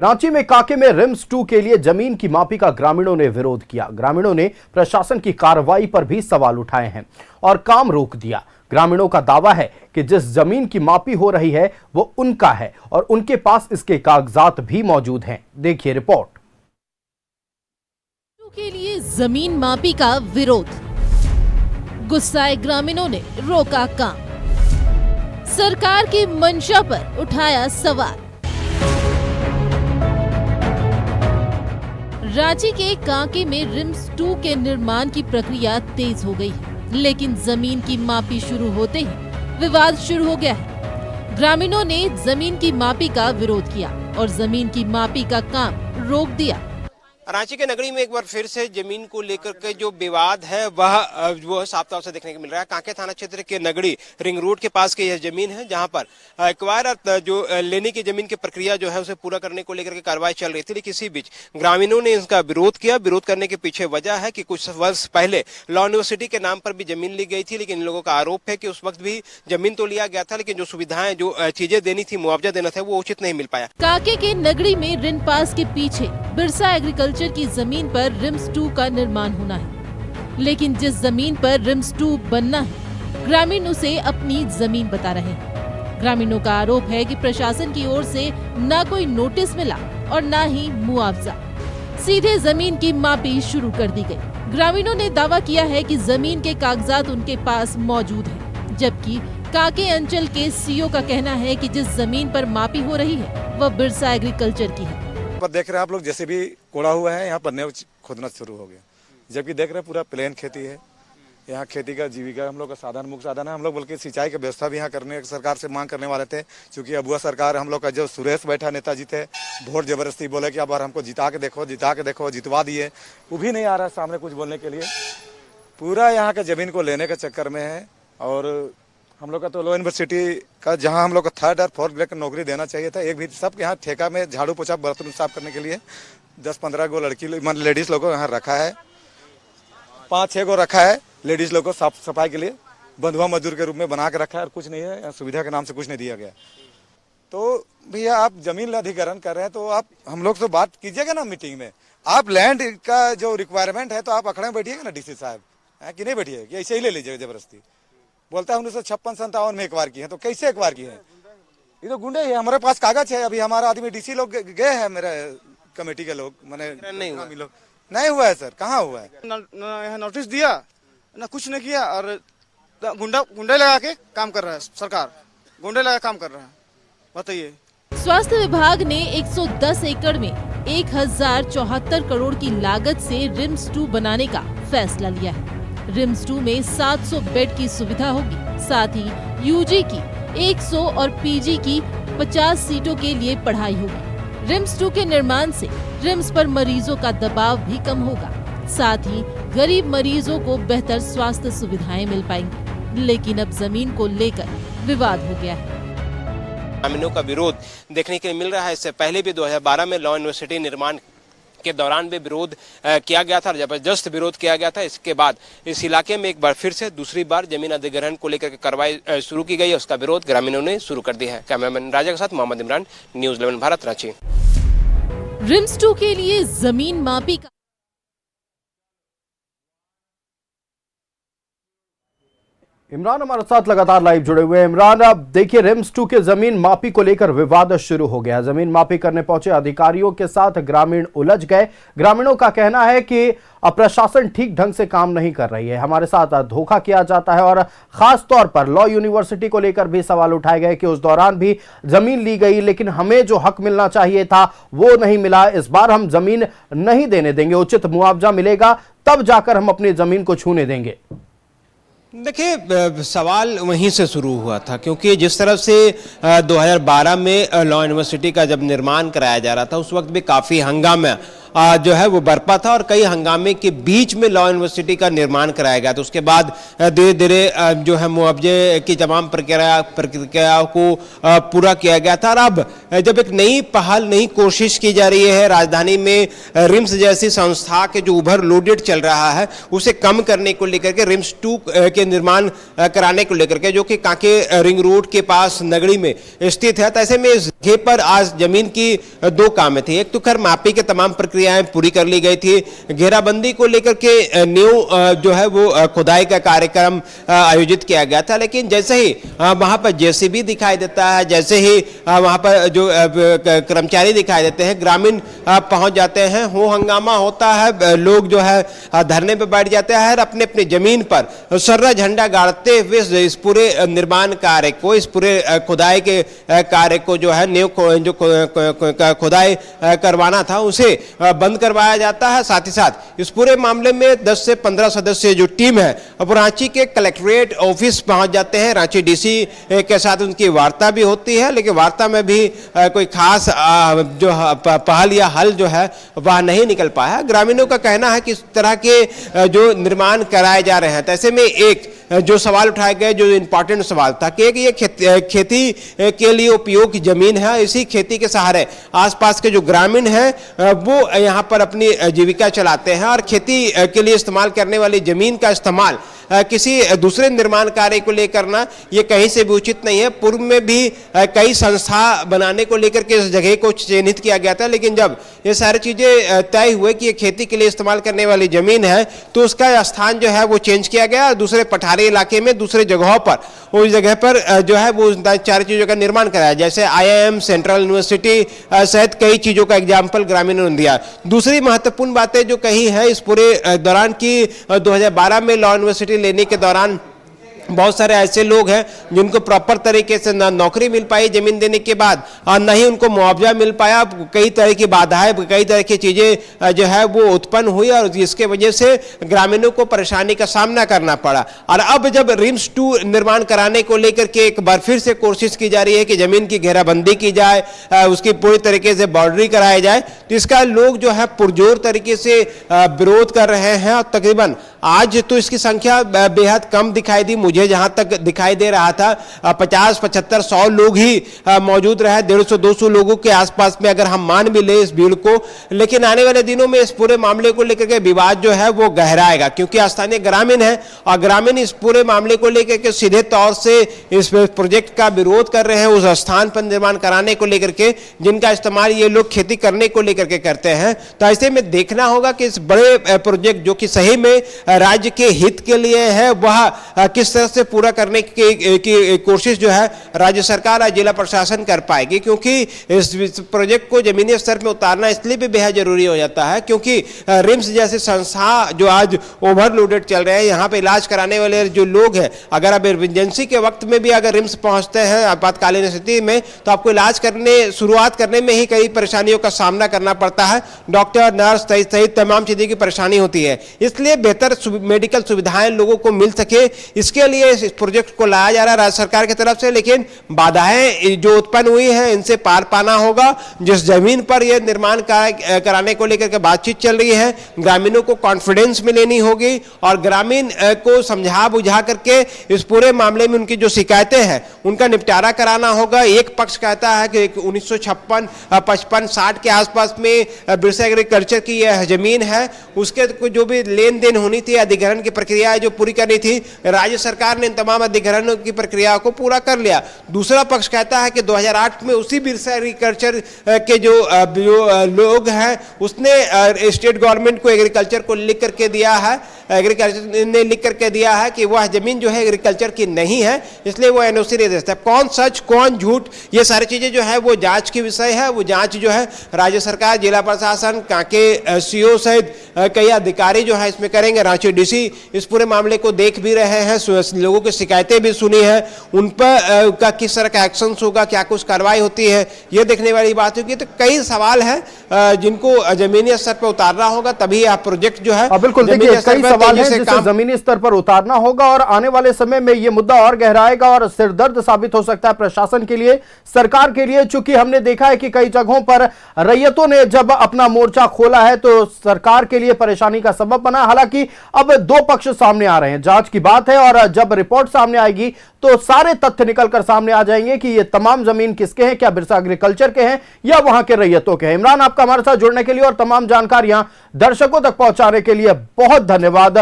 रांची में काके में रिम्स 2 के लिए जमीन की मापी का ग्रामीणों ने विरोध किया। ग्रामीणों ने प्रशासन की कार्रवाई पर भी सवाल उठाए हैं और काम रोक दिया। ग्रामीणों का दावा है कि जिस जमीन की मापी हो रही है वो उनका है और उनके पास इसके कागजात भी मौजूद हैं। देखिए रिपोर्ट। के लिए जमीन मापी का विरोध, गुस्साए ग्रामीणों ने रोका काम, सरकार की मंशा पर उठाया सवाल। रांची के कांके में रिम्स 2 के निर्माण की प्रक्रिया तेज हो गई है, लेकिन जमीन की मापी शुरू होते ही विवाद शुरू हो गया है। ग्रामीणों ने जमीन की मापी का विरोध किया और जमीन की मापी का काम रोक दिया। रांची के नगरी में एक बार फिर से जमीन को लेकर के जो विवाद है वह साफ तौर से देखने को मिल रहा है। कांके थाना क्षेत्र के नगरी रिंग रोड के पास की यह जमीन है, जहां पर एक्वायर जो लेने की जमीन की प्रक्रिया जो है उसे पूरा करने को लेकर के कार्रवाई चल रही थी, लेकिन इसी बीच ग्रामीणों ने इसका विरोध किया। विरोध करने के पीछे वजह है कि कुछ वर्ष पहले लॉ यूनिवर्सिटी के नाम पर भी जमीन ली गई थी, लेकिन इन लोगों का आरोप है कि उस वक्त भी जमीन तो लिया गया था, लेकिन जो सुविधाएं जो चीजें देनी थी, मुआवजा देना था, वो उचित नहीं मिल पाया। कांके के नगरी में रिन पास के पीछे बिरसा एग्रीकल्चर की जमीन पर रिम्स 2 का निर्माण होना है, लेकिन जिस जमीन पर रिम्स 2 बनना है ग्रामीण उसे अपनी जमीन बता रहे हैं। ग्रामीणों का आरोप है कि प्रशासन की ओर से न कोई नोटिस मिला और न ही मुआवजा, सीधे जमीन की मापी शुरू कर दी गई। ग्रामीणों ने दावा किया है कि जमीन के कागजात उनके पास मौजूद हैं, जबकि कांके अंचल के सीओ का कहना है कि जिस जमीन पर मापी हो रही है वह बिरसा एग्रीकल्चर की है। पर देख रहे हैं आप लोग, जैसे भी कोड़ा हुआ है यहाँ पर खोदना शुरू हो गया, जबकि देख रहे हैं पूरा प्लेन खेती है। यहाँ खेती का जीविका हम लोग का साधन, मुख्य साधन है। हम लोग बल्कि सिंचाई की व्यवस्था भी यहाँ करने सरकार से मांग करने वाले थे, क्योंकि अबुआ सरकार हम लोग का जो सुरेश बैठा नेताजी थे, वोट जबरदस्ती बोले कि अब हमको जिता के देखो, जितवा दिए, वो भी नहीं आ रहा सामने कुछ बोलने के लिए। पूरा यहाँ के जमीन को लेने के चक्कर में है। और हम लोग का तो लॉ यूनिवर्सिटी का जहां हम लोग को 3rd और 4th ग्रेड का नौकरी देना चाहिए था, एक भी सब यहाँ ठेका में झाड़ू पोछा बर्तन साफ करने के लिए 10-15 गो लड़की लेडीज लोगों को यहाँ रखा है, 5-6 गो रखा है लेडीज लोगों को साफ सफाई के लिए, बंधुआ मजदूर के रूप में बना के रखा है और कुछ नहीं है। सुविधा के नाम से कुछ नहीं दिया गया। तो भैया आप जमीन अधिग्रहण कर रहे हैं तो आप हम लोग से बात कीजिएगा ना मीटिंग में। आप लैंड का जो रिक्वायरमेंट है तो आप अखड़े में बैठिएगा ना डीसी साहब, कि नहीं बैठिए कि ऐसे ही ले लीजिएगा जबरदस्ती। बोलता है 1956-57 में एक्वायर की है, तो कैसे एक्वायर की है? ये तो गुंडे है। हमारे पास कागज है, अभी हमारा आदमी डीसी लोग गए हैं, मेरे कमेटी के लोग, मैंने नहीं हुआ है सर। कहाँ हुआ है? यहाँ नोटिस दिया ना, कुछ नहीं किया और गुंडे लगा के काम कर रहा है सरकार, गुंडे लगा काम कर रहा है। बताइए। स्वास्थ्य विभाग ने 110 एकड़ में 1074 करोड़ की लागत से रिम्स 2 बनाने का फैसला लिया है। रिम्स 2 में 700 बेड की सुविधा होगी, साथ ही यूजी की 100 और पीजी की 50 सीटों के लिए पढ़ाई होगी। रिम्स 2 के निर्माण से रिम्स पर मरीजों का दबाव भी कम होगा, साथ ही गरीब मरीजों को बेहतर स्वास्थ्य सुविधाएं मिल पाएंगी। लेकिन अब जमीन को लेकर विवाद हो गया है। ग्रामीणों का विरोध देखने के लिए मिल रहा है। इससे पहले भी 2012 में लॉ यूनिवर्सिटी निर्माण के दौरान भी विरोध किया गया था, जबरदस्त विरोध किया गया था। इसके बाद इस इलाके में एक बार फिर से दूसरी बार जमीन अधिग्रहण को लेकर के कार्रवाई शुरू की गई है। उसका विरोध ग्रामीणों ने शुरू कर दिया है। कैमरामैन राजा के साथ मोहम्मद इमरान, न्यूज़ 11 भारत, रांची। रिम्स 2 के लिए जमीन मापी का इमरान हमारे साथ लगातार लाइव जुड़े हुए हैं। इमरान, अब देखिए रिम्स 2 के जमीन मापी को लेकर विवाद शुरू हो गया। जमीन मापी करने पहुंचे अधिकारियों के साथ ग्रामीण उलझ गए। ग्रामीणों का कहना है कि प्रशासन ठीक ढंग से काम नहीं कर रही है, हमारे साथ धोखा किया जाता है और खास तौर पर लॉ यूनिवर्सिटी को लेकर भी सवाल उठाए गए कि उस दौरान भी जमीन ली गई, लेकिन हमें जो हक मिलना चाहिए था वो नहीं मिला। इस बार हम जमीन नहीं देने देंगे, उचित मुआवजा मिलेगा तब जाकर हम अपनी जमीन को छूने देंगे। देखिए, सवाल वहीं से शुरू हुआ था, क्योंकि जिस तरफ से 2012 में लॉ यूनिवर्सिटी का जब निर्माण कराया जा रहा था, उस वक्त भी काफ़ी हंगामा जो है वो बरपा था और कई हंगामे के बीच में लॉ यूनिवर्सिटी का निर्माण कराया गया। तो उसके बाद धीरे धीरे जो है मुआवजे की तमाम प्रक्रियाओं को पूरा किया गया था। और अब जब एक नई पहल, नई कोशिश की जा रही है राजधानी में रिम्स जैसी संस्था के जो ओवरलोडेड चल रहा है उसे कम करने को लेकर के रिम्स 2 के निर्माण कराने को लेकर के, जो कि कांके रिंग रोड के पास नगड़ी में स्थित है। तो ऐसे में इस जगह पर आज जमीन की दो काम थी। एक तो खैर मापी के तमाम प्रक्रियाएं पूरी कर ली गई थी, घेराबंदी को लेकर के न्यू जो है वो खुदाई का कार्यक्रम आयोजित किया गया था। लेकिन जैसे ही वहां पर जेसीबी दिखाई देता है, जैसे ही वहां पर जो कर्मचारी दिखाई देते हैं, ग्रामीण पहुंच जाते हैं, हो हंगामा होता है, लोग जो है धरने पर बैठ जाते हैं और अपने अपने जमीन पर सर्रा झंडा गाड़ते हुए इस पूरे निर्माण कार्य को, इस पूरे खुदाई के कार्य को जो है न्यू जो खुदाई करवाना था उसे बंद करवाया जाता है। साथ ही साथ इस पूरे मामले में 10 से 15 सदस्यीय जो टीम है अब रांची के कलेक्ट्रेट ऑफिस पहुंच जाते हैं। रांची डीसी के साथ उनकी वार्ता भी होती है, लेकिन वार्ता में भी कोई खास जो पहल या हल जो है वह नहीं निकल पाया। ग्रामीणों का कहना है कि इस तरह के जो निर्माण कराए जा रहे हैं, तो ऐसे में एक जो सवाल उठाए गए, जो इंपॉर्टेंट सवाल था कि ये खेती के लिए उपयोग की जमीन है, इसी खेती के सहारे आसपास के जो ग्रामीण हैं वो यहाँ पर अपनी जीविका चलाते हैं और खेती के लिए इस्तेमाल करने वाली जमीन का इस्तेमाल किसी दूसरे निर्माण कार्य को लेकर ना ये कहीं से भी उचित नहीं है। पूर्व में भी कई संस्था बनाने को लेकर के इस जगह को चिन्हित किया गया था, लेकिन जब ये सारी चीजें तय हुए कि ये खेती के लिए इस्तेमाल करने वाली जमीन है तो उसका स्थान जो है वो चेंज किया गया। दूसरे पठारी इलाके में दूसरे जगहों पर उस जगह पर जो है वो चार चीजों का निर्माण कराया, जैसे IIM, सेंट्रल यूनिवर्सिटी सहित कई चीजों का एग्जाम्पल ग्रामीणों ने दिया। दूसरी महत्वपूर्ण बातें जो कही है इस पूरे दौरान की 2012 में लॉ यूनिवर्सिटी लेने के दौरान बहुत सारे ऐसे लोग हैं जिनको प्रॉपर तरीके से ना नौकरी मिल पाई जमीन देने के बाद और न ही उनको मुआवजा मिल पाया। कई तरह की बाधाएं, कई तरह की चीजें जो है वो उत्पन्न हुई और जिसके वजह से ग्रामीणों को परेशानी का सामना करना पड़ा। और अब जब रिम्स 2 निर्माण कराने को लेकर के एक बार फिर से कोशिश की जा रही है कि जमीन की घेराबंदी की जाए, उसकी पूरी तरीके से बाउंड्री कराई जाए, तो इसका लोग जो है पुरजोर तरीके से विरोध कर रहे हैं। और तकरीबन आज तो इसकी संख्या बेहद कम दिखाई दी, मुझे जहां तक दिखाई दे रहा था 50, 75, 100 लोग ही मौजूद रहे, 150-200 लोगों के आसपास में अगर हम मान भी ले इस भीड़ को। लेकिन आने वाले दिनों में इस पूरे मामले को लेकर के विवाद जो है वो गहराएगा, क्योंकि स्थानीय ग्रामीण है और ग्रामीण इस पूरे मामले को लेकर के सीधे तौर से इस प्रोजेक्ट का विरोध कर रहे हैं, उस स्थान पर निर्माण कराने को लेकर के जिनका इस्तेमाल ये लोग खेती करने को लेकर के करते हैं। तो ऐसे में देखना होगा कि इस बड़े प्रोजेक्ट जो कि सही में राज्य के हित के लिए है वह किस तरह से पूरा करने की कोशिश जो है राज्य सरकार और जिला प्रशासन कर पाएगी। क्योंकि इस प्रोजेक्ट को जमीनी स्तर में उतारना इसलिए भी बेहद जरूरी हो जाता है क्योंकि रिम्स जैसे संस्था जो आज ओवरलोडेड चल रहे हैं, यहाँ पे इलाज कराने वाले जो लोग हैं, अगर आप इमरजेंसी के वक्त में भी अगर रिम्स पहुंचते हैं आपातकालीन स्थिति में तो आपको इलाज करने शुरुआत करने में ही कई परेशानियों का सामना करना पड़ता है, डॉक्टर, नर्स सहित तमाम चीज़ों की परेशानी होती है। इसलिए बेहतर मेडिकल सुविधाएं लोगों को मिल सके, इसके लिए इस प्रोजेक्ट को लाया जा रहा है राज्य सरकार की तरफ से। लेकिन बाधाएं जो उत्पन्न हुई हैं इनसे पार पाना होगा। जिस जमीन पर यह निर्माण कराने को लेकर के बातचीत चल रही है, ग्रामीणों को कॉन्फिडेंस में लेनी होगी और ग्रामीण को समझा बुझा करके इस पूरे मामले में उनकी जो शिकायतें हैं उनका निपटारा कराना होगा। एक पक्ष कहता है कि 1956, 55, 60 के आसपास में बिरसा एग्रीकल्चर की यह जमीन है, उसके जो भी लेन देन होनी थी, अधिग्रहण की प्रक्रिया जो पूरी करनी थी, राज्य सरकार ने तमाम अधिग्रहण की प्रक्रिया को पूरा कर लिया। दूसरा पक्ष कहता है कि 2008 में उसी बिरसा एग्रीकल्चर के जो लोग हैं उसने स्टेट गवर्नमेंट को एग्रीकल्चर को लिख करके दिया है, एग्रीकल्चर ने लिख करके दिया है कि वह जमीन जो है एग्रीकल्चर की नहीं है, इसलिए वो एनओसी नहीं दे सकता। कौन सच कौन झूठ ये सारी चीजें जो है वो जांच की विषय है। वो जांच जो है राज्य सरकार, जिला प्रशासन, कांके सीओ सहित कई अधिकारी जो है इसमें करेंगे। रांची डीसी इस पूरे मामले को देख भी रहे हैं, लोगों की शिकायतें भी सुनी है, उन पर का किस तरह का एक्शन होगा, क्या कुछ कार्रवाई होती है, ये देखने वाली बात होगी। तो कई सवाल है जिनको जमीनी स्तर पर उतारना होगा, तभी यह प्रोजेक्ट जो है बिल्कुल देखिए कई सवाल है तेजी से जिसे काम जमीनी स्तर पर उतारना होगा और आने वाले समय में ये मुद्दा और गहराएगा और सिरदर्द साबित हो सकता है प्रशासन के लिए, सरकार के लिए। चूंकि हमने देखा है कि कई जगहों पर रैयतों ने जब अपना मोर्चा खोला है तो सरकार के लिए परेशानी का सबब बना। हालांकि अब दो पक्ष सामने आ रहे हैं, जांच की बात है और जब रिपोर्ट सामने आएगी तो सारे तथ्य निकलकर सामने आ जाएंगे कि ये तमाम जमीन किसके हैं, क्या बिरसा एग्रीकल्चर के हैं या वहां के रैयतों के हैं। इमरान, आपका हमारे साथ जुड़ने के लिए और तमाम जानकारियां दर्शकों तक पहुंचाने के लिए बहुत धन्यवाद।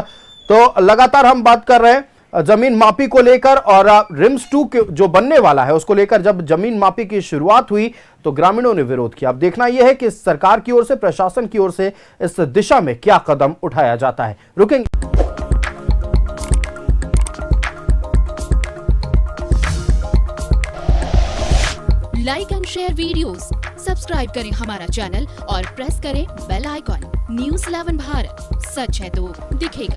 तो लगातार हम बात कर रहे हैं जमीन मापी को लेकर और रिम्स 2 जो बनने वाला है उसको लेकर। जब जमीन मापी की शुरुआत हुई तो ग्रामीणों ने विरोध किया। अब देखना यह है कि सरकार की ओर से, प्रशासन की ओर से इस दिशा में क्या कदम उठाया जाता है। रुकेंगे। Like and share videos, subscribe करें हमारा चैनल और प्रेस करें बेल आइकॉन। न्यूज़ 11 भारत, सच है तो दिखेगा।